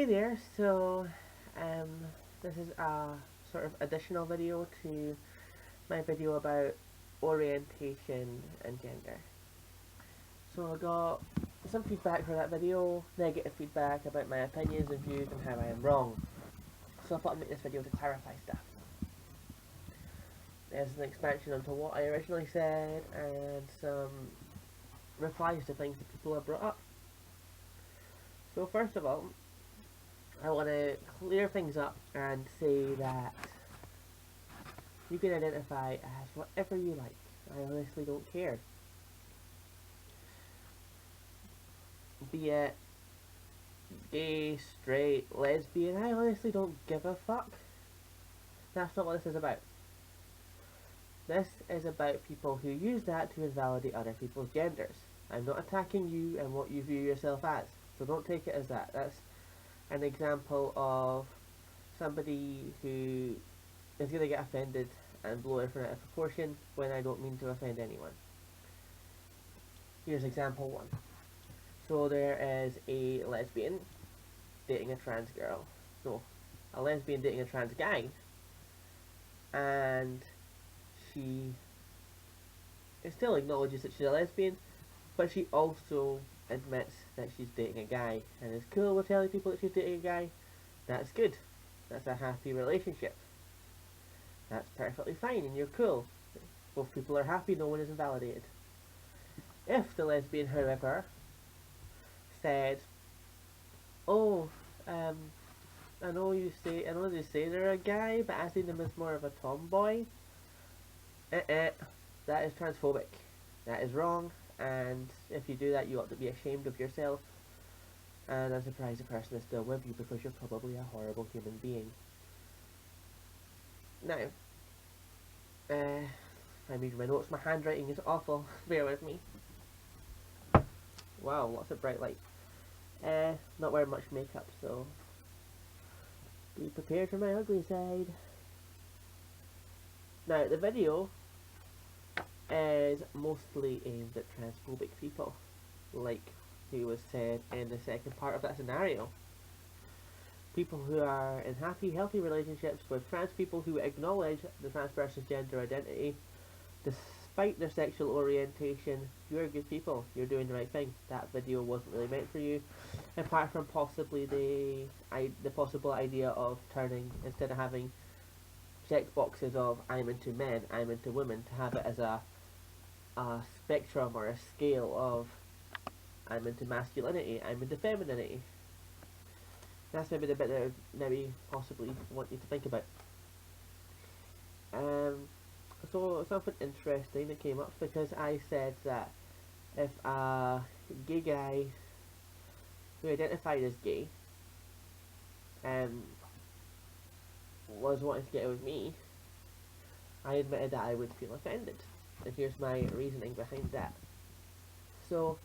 there, so this is a sort of additional video to my video about orientation and gender. So I got some feedback for that video, negative feedback about my opinions and views and how I am wrong. So I thought I'd make this video to clarify stuff. There's an expansion onto what I originally said and some replies to things that people have brought up. So first of all, I want to clear things up and say that you can identify as whatever you like. I honestly don't care. Be it gay, straight, lesbian, I honestly don't give a fuck. That's not what this is about. This is about people who use that to invalidate other people's genders. I'm not attacking you and what you view yourself as, so don't take it as that. That's an example of somebody who is going to get offended and blow everything out of proportion when I don't mean to offend anyone. Here's example one. So there is a lesbian dating a trans girl. No, a lesbian dating a trans guy. And she still acknowledges that she's a lesbian, but she also admits that she's dating a guy and is cool with telling people that she's dating a guy. That's good. That's a happy relationship. That's perfectly fine and you're cool. Both people are happy, no one is invalidated. If the lesbian, however, said, "Oh, I know they say they're a guy, but I see them as more of a tomboy," that is transphobic. That is wrong, and if you do that, you ought to be ashamed of yourself. And I'm surprised the person is still with you because you're probably a horrible human being. Now, I'm reading my notes. My handwriting is awful. Bear with me. Wow, lots of bright light. Not wearing much makeup, so be prepared for my ugly side. Now, the video is mostly aimed at transphobic people, like who was said in the second part of that scenario. People who are in happy, healthy relationships with trans people who acknowledge the trans person's gender identity despite their sexual orientation. You're good people. You're doing the right thing. That video wasn't really meant for you, apart from possibly the possible idea of turning, instead of having check boxes of I'm into men, I'm into women, to have it as a spectrum or a scale of I'm into masculinity, I'm into femininity. That's maybe the bit that I would maybe possibly want you to think about. So something interesting that came up, because I said that if a gay guy who identified as gay was wanting to get it with me, I admitted that I would feel offended. And here's my reasoning behind that. So,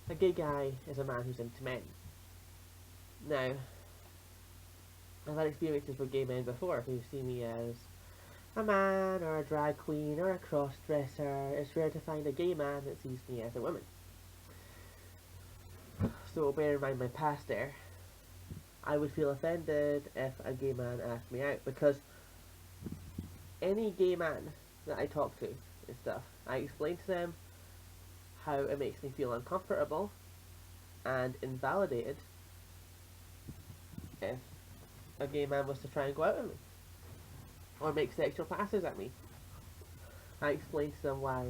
a gay guy is a man who's into men. Now, I've had experiences with gay men before who see me as a man or a drag queen or a cross-dresser. It's rare to find a gay man that sees me as a woman. So bear in mind my past there. I would feel offended if a gay man asked me out, because any gay man that I talk to and stuff, I explain to them how it makes me feel uncomfortable and invalidated if a gay man was to try and go out with me or make sexual passes at me. I explain to them why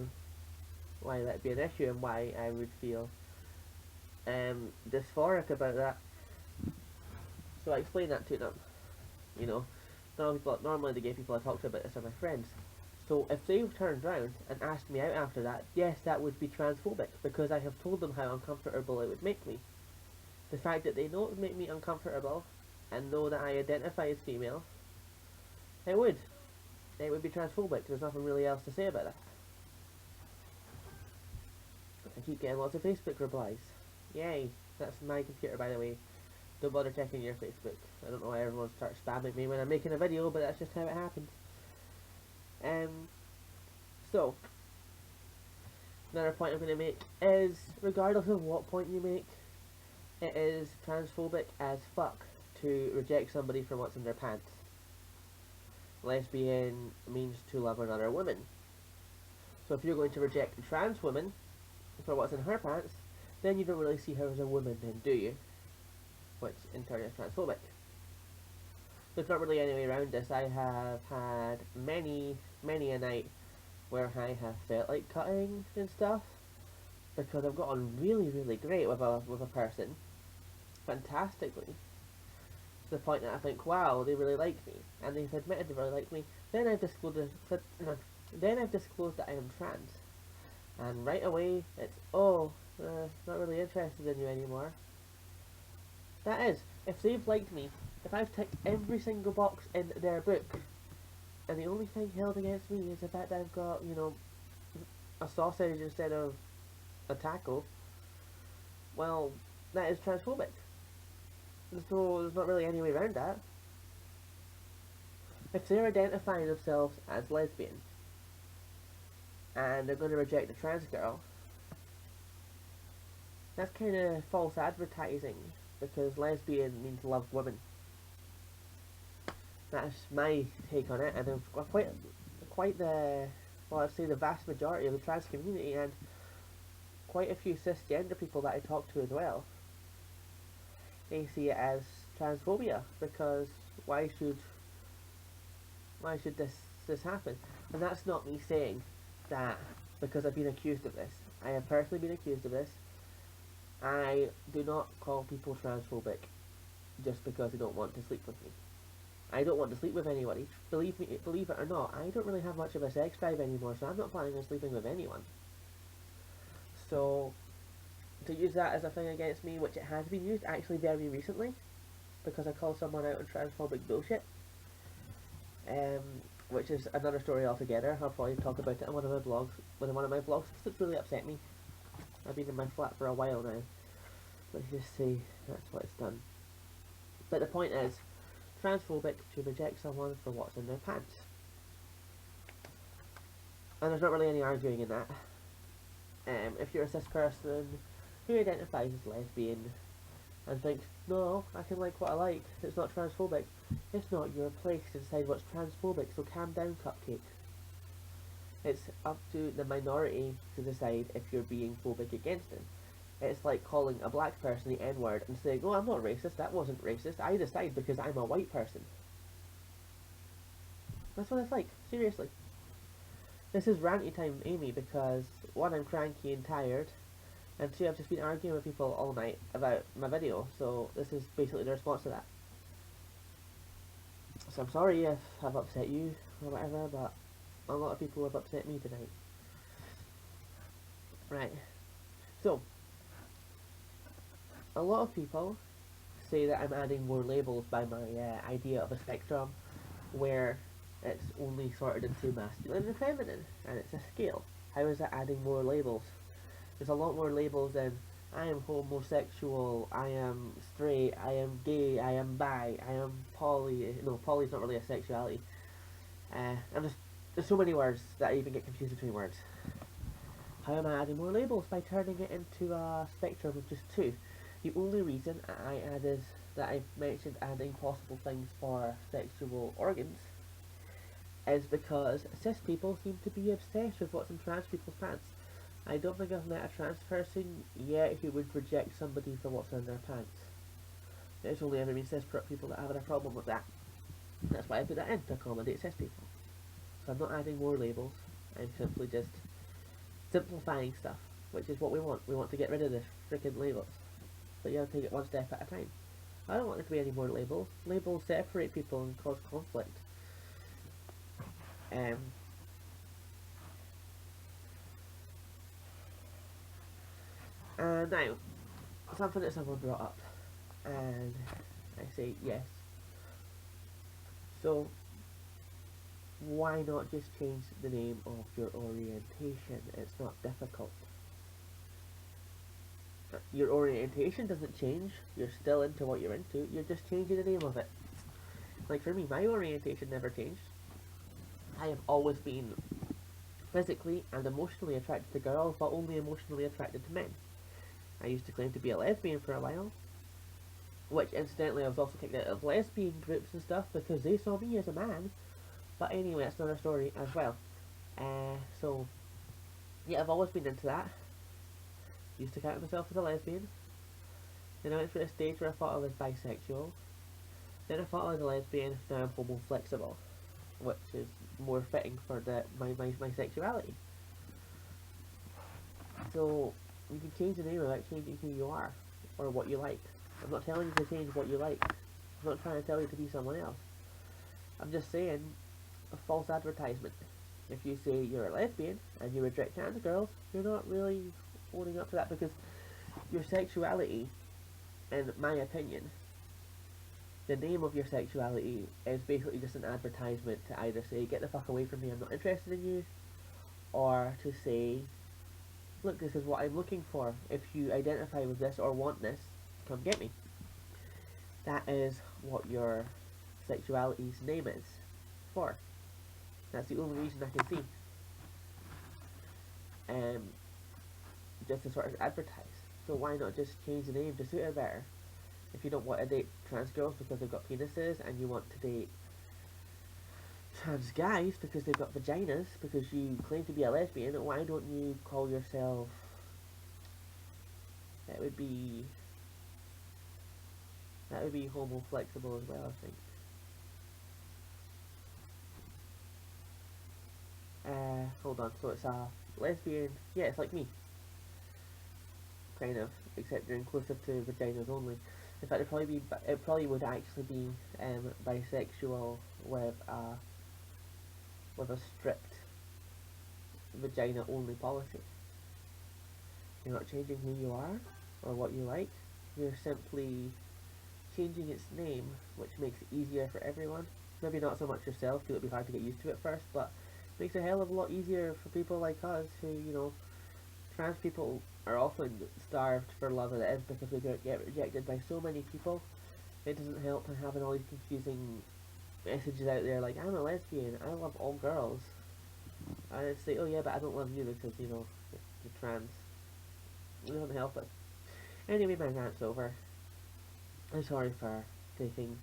that'd be an issue and why I would feel dysphoric about that. So I explain that to them. You know, normally the gay people I talk to about this are my friends. So if they turned around and asked me out after that, yes, that would be transphobic, because I have told them how uncomfortable it would make me. The fact that they know it would make me uncomfortable and know that I identify as female, it would be transphobic. There's nothing really else to say about that. I keep getting lots of Facebook replies. Yay, that's my computer, by the way. Don't bother checking your Facebook. I don't know why everyone starts spamming me when I'm making a video, but that's just how it happens. So, another point I'm going to make is, regardless of what point you make, it is transphobic as fuck to reject somebody for what's in their pants. Lesbian means to love another woman. So if you're going to reject a trans woman for what's in her pants, then you don't really see her as a woman then, do you? Which in turn is transphobic. There's not really any way around this. I have had many a night where I have felt like cutting and stuff because I've got on really great with a person, fantastically, to the point that I think, wow, they really like me, and they've admitted they really like me. Then I've disclosed that I am trans, and right away it's not really interested in you anymore. That is, if they've liked me, if I've ticked every single box in their book, and the only thing held against me is the fact that I've got, a sausage instead of a taco, well, that is transphobic. There's not really any way around that. If they're identifying themselves as lesbian, and they're going to reject a trans girl, that's kind of false advertising, because lesbian means love women. That's my take on it, and I've quite the, well, I'd say the vast majority of the trans community, and quite a few cisgender people that I talk to as well, they see it as transphobia, because why should this happen? And that's not me saying that because I've been accused of this. I have personally been accused of this. I do not call people transphobic just because they don't want to sleep with me. I don't want to sleep with anybody. Believe it or not, I don't really have much of a sex drive anymore, so I'm not planning on sleeping with anyone. So, to use that as a thing against me, which it has been used actually very recently, because I called someone out on transphobic bullshit, which is another story altogether. I'll probably talk about it in one of my blogs, because it's really upset me. I've been in my flat for a while now. Let's just say that's what it's done. But the point is, transphobic to reject someone for what's in their pants. And there's not really any arguing in that. If you're a cis person who identifies as lesbian and thinks, no, I can like what I like, it's not transphobic, it's not your place to decide what's transphobic, so calm down, cupcake. It's up to the minority to decide if you're being phobic against them. It's like calling a black person the N-word and saying, oh, I'm not racist, that wasn't racist, I decide because I'm a white person. That's what it's like, seriously. This is ranty time, Amy, because one, I'm cranky and tired, and two, I've just been arguing with people all night about my video, so this is basically the response to that. So I'm sorry if I've upset you or whatever, but a lot of people have upset me tonight. Right. So, a lot of people say that I'm adding more labels by my idea of a spectrum where it's only sorted into masculine and feminine, and it's a scale. How is that adding more labels? There's a lot more labels than I am homosexual, I am straight, I am gay, I am bi, I am poly. No, poly is not really a sexuality. There's so many words that I even get confused between words. How am I adding more labels? By turning it into a spectrum of just two. The only reason I mentioned adding possible things for sexual organs is because cis people seem to be obsessed with what's in trans people's pants. I don't think I've met a trans person yet who would reject somebody for what's in their pants. It's only ever been cis people that have a problem with that. That's why I put that in, to accommodate cis people. So I'm not adding more labels, I'm simply just simplifying stuff, which is what we want. We want to get rid of the freaking labels. But you have to take it one step at a time. I don't want there to be any more labels. Labels separate people and cause conflict. Now, something that someone brought up, and I say yes. So, why not just change the name of your orientation? It's not difficult. Your orientation doesn't change. You're still into what you're into. You're just changing the name of it. Like for me, my orientation never changed. I have always been physically and emotionally attracted to girls, but only emotionally attracted to men. I used to claim to be a lesbian for a while. which incidentally I was also kicked out of lesbian groups and stuff because they saw me as a man. But anyway, that's another story as well. So yeah, I've always been into that. Used to count myself as a lesbian. Then I went through a stage where I thought I was bisexual. Then I thought I was a lesbian. Now I'm homo flexible, which is more fitting for my sexuality. So you can change the name without changing who you are or what you like. I'm not telling you to change what you like. I'm not trying to tell you to be someone else. I'm just saying a false advertisement. If you say you're a lesbian and you reject trans girls, you're not really owning up to that, because your sexuality, in my opinion, the name of your sexuality is basically just an advertisement to either say, get the fuck away from me, I'm not interested in you, or to say, look, this is what I'm looking for. If you identify with this or want this, come get me. That is what your sexuality's name is for. That's the only reason I can see. Just to sort of advertise. So why not just change the name to suit it better? If you don't want to date trans girls because they've got penises, and you want to date trans guys because they've got vaginas, because you claim to be a lesbian, why don't you call yourself... That would be homo flexible as well, I think. Hold on, so it's a lesbian, yeah, it's like me. Kind of, except you're inclusive to vaginas only. In fact, it probably would actually be bisexual with a strict vagina only policy. You're not changing who you are or what you like. You're simply changing its name, which makes it easier for everyone. Maybe not so much yourself, because it'll be hard to get used to it first, but makes it a hell of a lot easier for people like us who, you know, trans people are often starved for love, and it is because we get rejected by so many people. It doesn't help in having all these confusing messages out there like, I'm a lesbian, I love all girls. And it's like, oh yeah, but I don't love you because, you know, you're trans. It doesn't help us. Anyway, my rant's over. I'm sorry for taking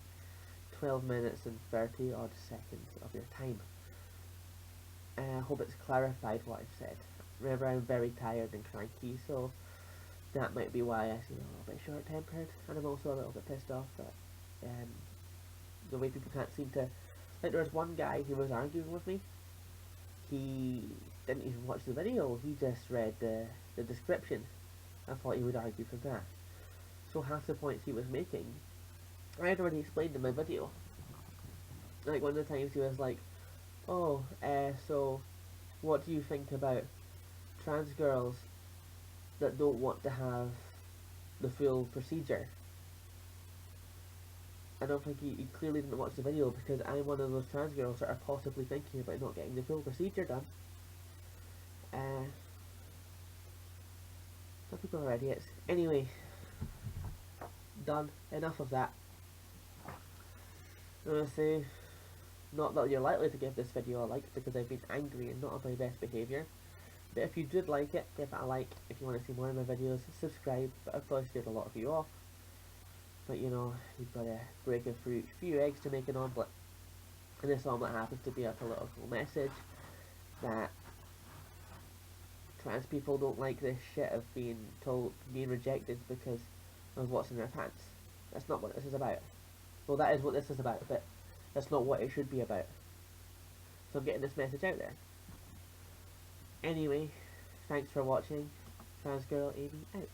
12 minutes and 30 odd seconds of your time. I hope it's clarified what I've said. Remember, I'm very tired and cranky, so that might be why I seem a little bit short-tempered, and I'm also a little bit pissed off that the way people can't seem to... Like, there was one guy who was arguing with me. He didn't even watch the video, he just read the description. I thought he would argue from that. So half the points he was making, I had already explained in my video. Like, one of the times he was like, oh, so what do you think about trans girls that don't want to have the full procedure? I don't think he clearly didn't watch the video, because I'm one of those trans girls that are possibly thinking about not getting the full procedure done. Some people are idiots. Anyway, done. Enough of that. I'm gonna say, not that you're likely to give this video a like, because I've been angry and not on my best behaviour. But if you did like it, give it a like. If you want to see more of my videos, subscribe. But I've probably scared a lot of you off. But you know, you've got to break a few eggs to make an omelette. And this omelette happens to be a political message that trans people don't like this shit of being rejected because of what's in their pants. That's not what this is about. Well, that is what this is about, but that's not what it should be about. So I'm getting this message out there. Anyway, thanks for watching. Trans Girl AB out.